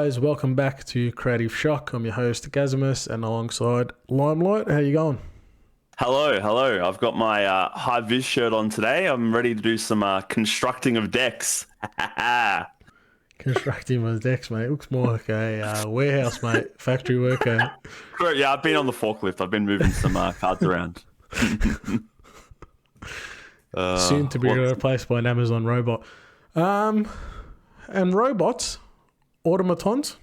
guys, welcome back to Creative Shock. I'm your host Gazimus, and alongside Limelight. How you going? Hello. I've got my high vis shirt on today. I'm ready to do some constructing of decks. Constructing my decks, mate. Looks more like a warehouse, mate. Factory worker. Yeah, I've been on the forklift. I've been moving some cards around. Soon to be replaced by an Amazon robot. And robots, automatons.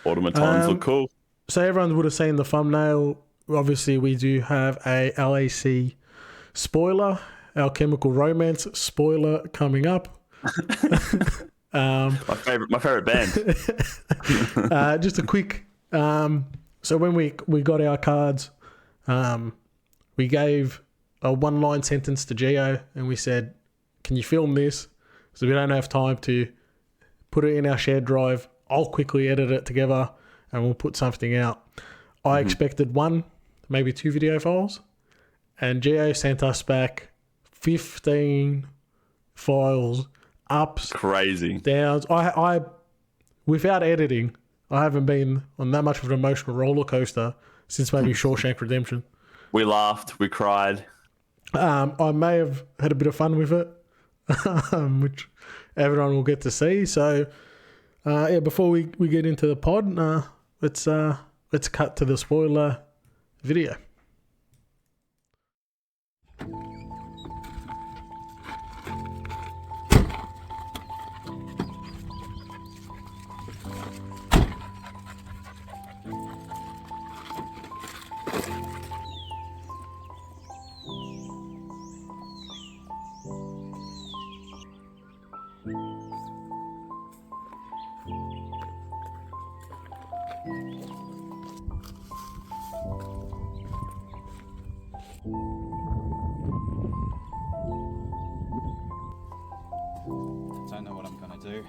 Automatons look cool. So everyone would have seen the thumbnail. Obviously, we do have a ALC spoiler, Alchemical Romance spoiler coming up. My favorite band. Just a quick. So when we got our cards, we gave a one-line sentence to Geo, and we said, "Can you film this?" So we don't have time to put it in our shared drive. I'll quickly edit it together, and we'll put something out. I expected one, maybe two video files, and Geo sent us back 15 files, ups, crazy, downs. I without editing, I haven't been on that much of an emotional roller coaster since maybe Shawshank Redemption. We laughed, we cried. I may have had a bit of fun with it, which everyone will get to see. So, before we get into the pod, let's cut to the spoiler video. Don't know what I'm gonna do.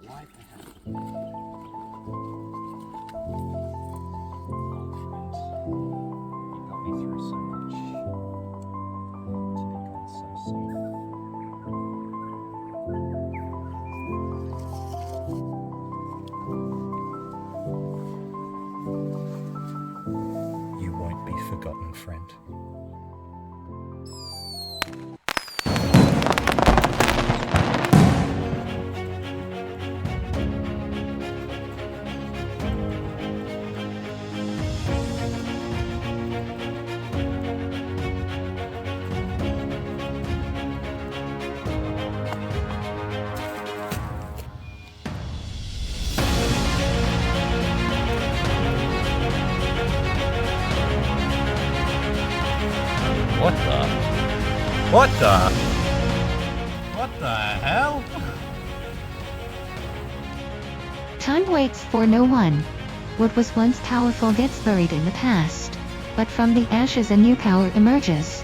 Why the hell? You got me through so much. To be gone so soon. You won't be forgotten, friend. What the hell? Time waits for no one. What was once powerful gets buried in the past. But from the ashes a new power emerges.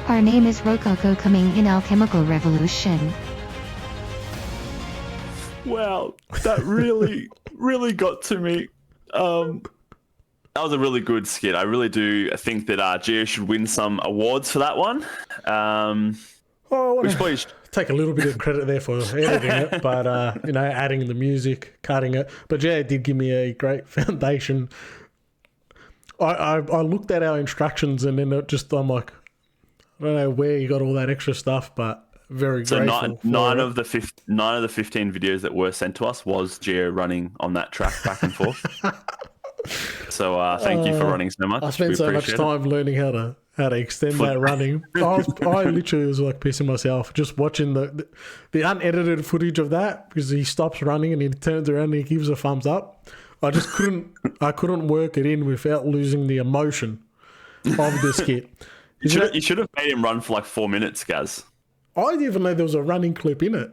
Our name is Roko, coming in Alchemical Revolution. Wow, that really got to me. That was a really good skit. I really do think that Geo should win some awards for that one. I want to take a little bit of credit there for editing it, but adding the music, cutting it. But yeah, it did give me a great foundation. I looked at our instructions, and then I'm like, I don't know where you got all that extra stuff, but very grateful. So nine of the 15 videos that were sent to us was Geo running on that track back and forth. So thank you for running so much. I spent so much time learning how to extend that running. I literally was like pissing myself just watching the unedited footage of that, because he stops running and he turns around and he gives a thumbs up. I just couldn't work it in without losing the emotion of the skit. You should have made him run for like 4 minutes, Gaz. I didn't even know there was a running clip in it.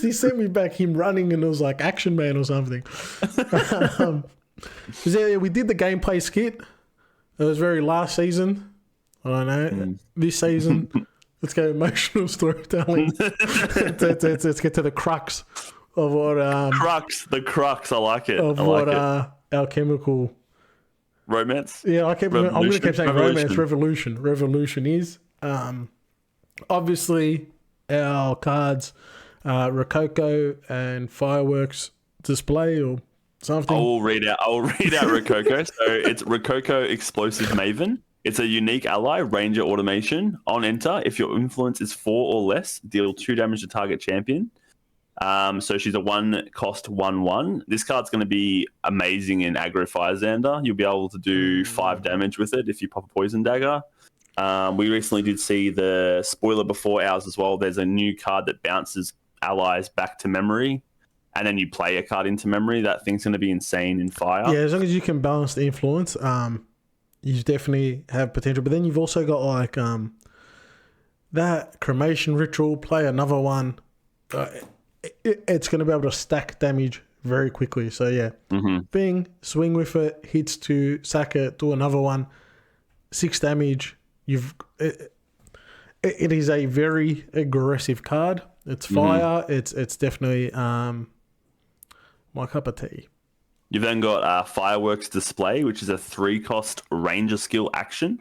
He sent me back him running, and it was like Action Man or something. Yeah, we did the gameplay skit. It was very last season. I don't know. This season, let's go emotional storytelling. let's get to the crux of what... the crux. I like it. Of what Alchemical... Romance? Yeah, I'm going to keep saying romance. Revolution is. Obviously, our cards Rokoko and fireworks display or something. I'll read out Rokoko. So it's Rokoko Explosive Maven. It's a unique ally, Ranger Automation. On enter, if your influence is 4 or less, deal 2 damage to target champion. So she's a 1-cost 1/1. This card's going to be amazing in aggro Fire Xander. You'll be able to do 5 damage with it if you pop a Poison Dagger. We recently did see the spoiler before ours as well. There's a new card that bounces allies back to memory, and then you play a card into memory. That thing's going to be insane in Fire. Yeah, as long as you can balance the influence, you definitely have potential. But then you've also got like that cremation ritual. Play another one. It's going to be able to stack damage very quickly. So yeah, Bing, swing with it, hits to sack it, do another one, 6 damage. It is a very aggressive card. It's fire. It's definitely my cup of tea. You've then got Fireworks Display, which is a 3-cost Ranger skill action.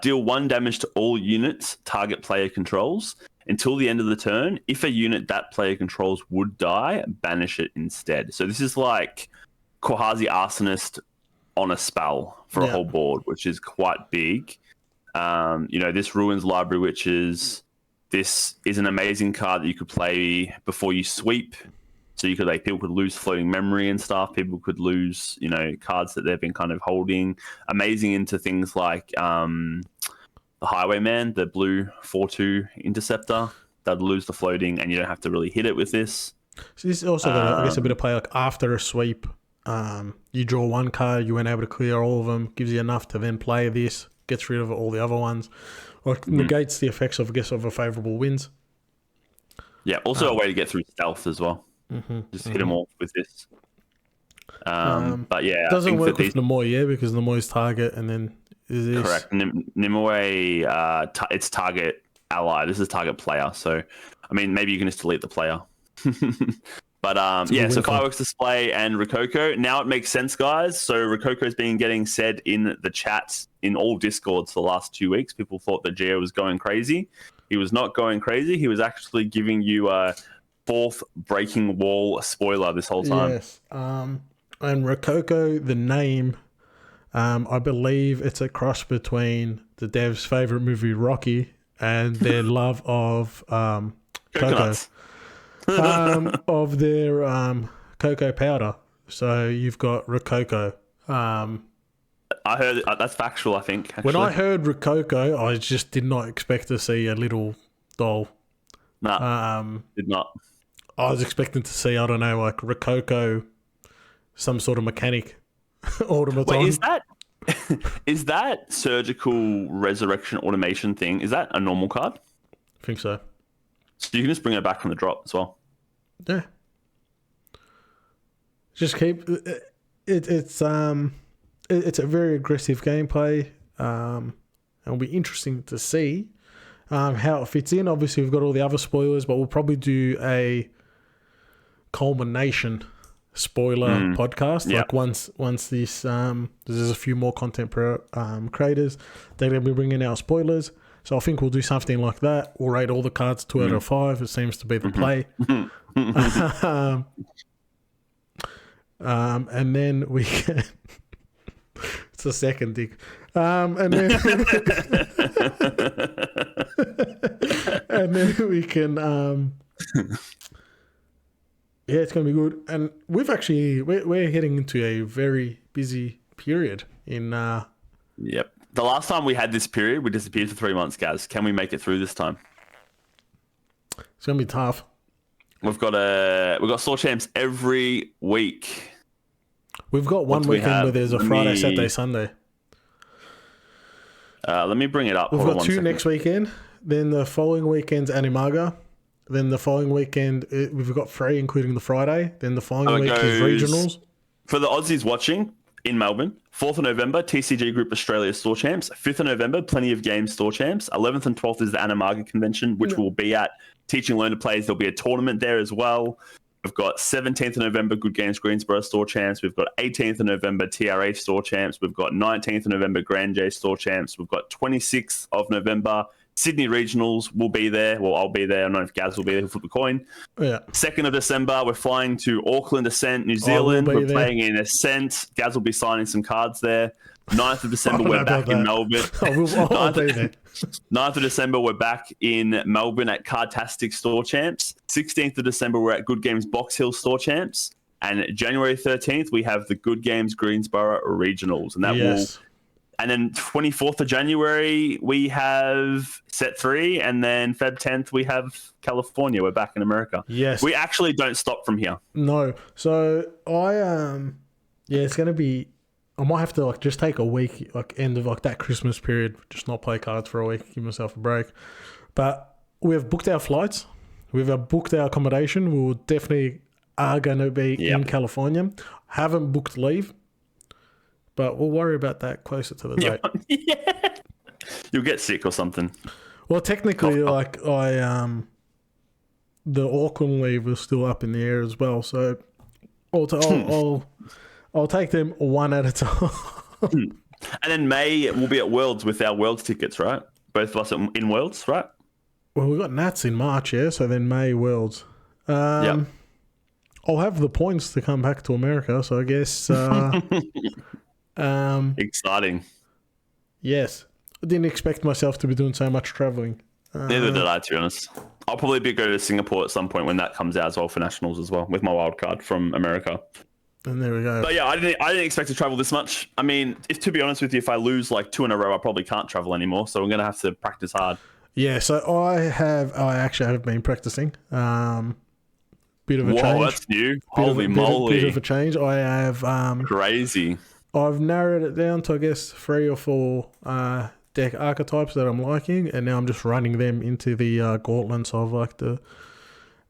Deal 1 damage to all units target player controls. Until the end of the turn, if a unit that player controls would die, banish it instead. So this is like Korhazi Arsonist on a spell for a whole board, which is quite big. This Ruins Library Witches. This is an amazing card that you could play before you sweep. So you could people could lose floating memory and stuff. People could lose, cards that they've been kind of holding. Amazing into things like the Highwayman, the blue 4/2 interceptor. That'd lose the floating, and you don't have to really hit it with this. So this is also got, I guess, a bit of play. Like after a sweep, you draw 1 card. You weren't able to clear all of them. Gives you enough to then play this. Gets rid of all the other ones, or negates the effects of a favorable wins. Yeah. Also a way to get through stealth as well. Just hit them all with this. But yeah, doesn't work with Nimue, because Nimue's target, and then is this correct? Nimue, it's target ally. This is target player. So, I mean, maybe you can just delete the player. But so Fireworks Display and Rokoko. Now it makes sense, guys. So Rokoko's been getting said in the chats in all Discords for the last 2 weeks. People thought that Geo was going crazy. He was not going crazy. He was actually giving you a 4th breaking wall spoiler this whole time. Yes. And Rokoko, the name, I believe it's a cross between the dev's favorite movie Rocky and their love of cocoa. Of their cocoa powder. So you've got Rokoko. I heard that's factual, I think. Actually. When I heard Rokoko, I just did not expect to see a little doll. No, did not. I was expecting to see, I don't know, like Rokoko, some sort of mechanic automaton. Wait, is that surgical resurrection automation thing? Is that a normal card? I think so. So you can just bring it back from the drop as well. Yeah. Just keep it's a very aggressive gameplay. It'll be interesting to see how it fits in. Obviously, we've got all the other spoilers, but we'll probably do a culmination spoiler podcast. Yep. Like once this there's a few more content creators, they're going to be bringing out spoilers. So I think we'll do something like that. We'll rate all the cards 2 out of 5. It seems to be the play. And then we can... it's a second dick. And then... and then we can... yeah, it's going to be good. And we've actually... We're heading into a very busy period in... Yep. The last time we had this period, we disappeared for 3 months, guys. Can we make it through this time? It's going to be tough. We've got Store Champs every week. We've got one weekend where there's a Friday, Saturday, Sunday. Let me bring it up. We've got 2 next weekend. Then the following weekend's Animaga. Then the following weekend, we've got 3, including the Friday. Then the following week is regionals. For the Aussies watching in Melbourne, 4th of November, TCG Group Australia Store Champs. 5th of November, Plenty of Games Store Champs. 11th and 12th is the Animaga Convention, which will be at Teaching Learner Plays. There'll be a tournament there as well. We've got 17th of November, Good Games Greensboro Store Champs. We've got 18th of November, TRH Store Champs. We've got 19th of November, Grand J Store Champs. We've got 26th of November, Sydney Regionals will be there. Well, I'll be there. I don't know if Gaz will be there. He'll flip a coin. Yeah. 2nd of December, we're flying to Auckland Ascent, New will Zealand. be We're there. playing in Ascent. Gaz will be signing some cards there. 9th of December, I don't we're know back about in that. Melbourne. I'll be there. 9th of December, we're back in Melbourne at Cardtastic Store Champs. 16th of December, we're at Good Games Box Hill Store Champs. And January 13th, we have the Good Games Greensboro Regionals. And that Yes. and then 24th of January, we have Set 3. And then Feb 10th, we have California. We're back in America. Yes. We actually don't stop from here. No. So it's gonna be. I might have to just take a week, end of that Christmas period, just not play cards for a week, give myself a break. But we have booked our flights. We've booked our accommodation. We will definitely are going to be in California. Haven't booked leave, but we'll worry about that closer to the date. Yeah. You'll get sick or something. Well, technically, the Auckland leave is still up in the air as well. So I'll take them one at a time. And then May, we'll be at Worlds with our Worlds tickets, right? Both of us in Worlds, right? Well, we've got Nats in March, yeah. So then May Worlds. I'll have the points to come back to America. So I guess. Exciting. Yes, I didn't expect myself to be doing so much traveling. Neither did I, to be honest. I'll probably be going to Singapore at some point when that comes out as well for nationals as well with my wild card from America. And there we go. But yeah, I didn't expect to travel this much. I mean, to be honest with you, if I lose like 2 in a row, I probably can't travel anymore. So I'm gonna have to practice hard. Yeah, so I actually have been practicing. Bit of a change. Whoa, that's new. Holy moly. Bit of a change. I have Crazy. I've narrowed it down to I guess 3 or 4 deck archetypes that I'm liking, and now I'm just running them into the gauntlets of like the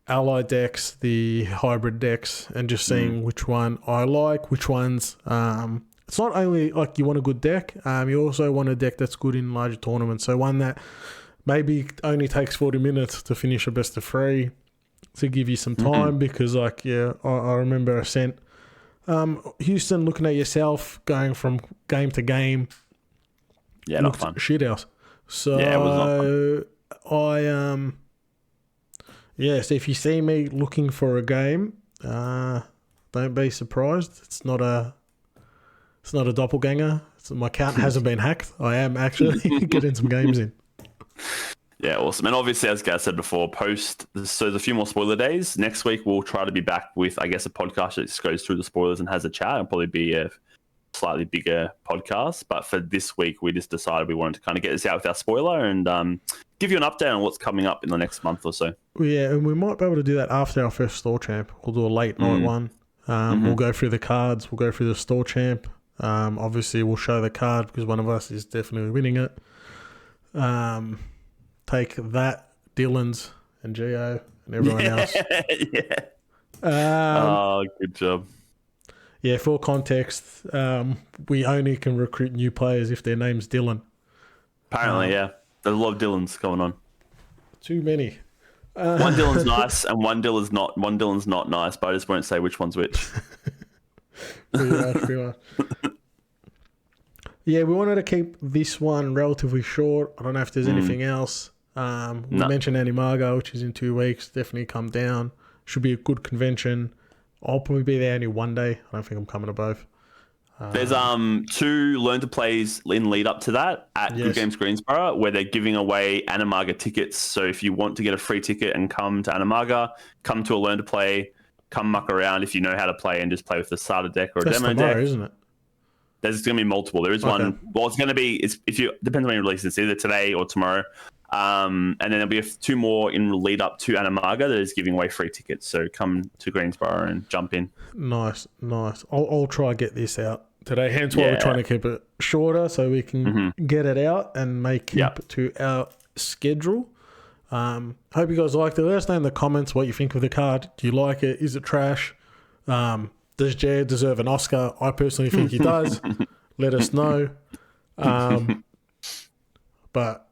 allied decks, the hybrid decks, and just seeing which one I like, which ones. It's not only like you want a good deck, you also want a deck that's good in larger tournaments. So one that maybe only takes 40 minutes to finish a best of 3 to give you some time, because I remember I sent Houston looking at yourself going from game to game. Yeah, not fun. Shit house. So yeah, it was not fun. So if you see me looking for a game, don't be surprised. It's not a doppelganger. My account hasn't been hacked. I am actually getting some games in. Yeah, awesome. And obviously, as Gaz said before, so there's a few more spoiler days. Next week, we'll try to be back with, I guess, a podcast that just goes through the spoilers and has a chat. It'll probably be a slightly bigger podcast. But for this week, we just decided we wanted to kind of get this out with our spoiler and give you an update on what's coming up in the next month or so. Yeah, and we might be able to do that after our first store champ. We'll do a late night one. We'll go through the cards. We'll go through the store champ. Obviously, we'll show the card because one of us is definitely winning it. Take that, Dylan's and Gio and everyone else. Yeah. Good job. Yeah, for context, we only can recruit new players if their name's Dylan. Apparently, yeah. There's a lot of Dylans going on. Too many. One Dylan's nice and one Dylan's not. One Dylan's not nice, but I just won't say which one's which. Pretty much. Yeah, we wanted to keep this one relatively short. I don't know if there's anything else. We mentioned Animaga, which is in 2 weeks. Definitely come down. Should be a good convention. I'll probably be there only one day. I don't think I'm coming to both. There's 2 learn to plays in lead up to that at Good Games Greensboro, where they're giving away Animaga tickets. So if you want to get a free ticket and come to Animaga, come to a learn to play, come muck around if you know how to play and just play with the starter deck or a demo tomorrow, deck. Isn't it? There's going to be multiple. There is one. Well, it's going to be. Depends on when you release it. It's either today or tomorrow. And then there'll be 2 more in lead up to Animaga that is giving away free tickets. So come to Greensboro and jump in. Nice. I'll try to get this out today. Hence why we're trying to keep it shorter so we can get it out and keep it to our schedule. Hope you guys liked it. Let us know in the comments what you think of the card. Do you like it? Is it trash? Does Jared deserve an Oscar? I personally think he does. Let us know. But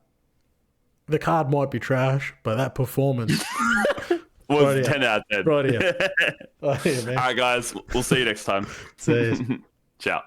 the card might be trash, but that performance was 10 out of 10. Right here. Right here, man. All right, guys. We'll see you next time. See you. Ciao.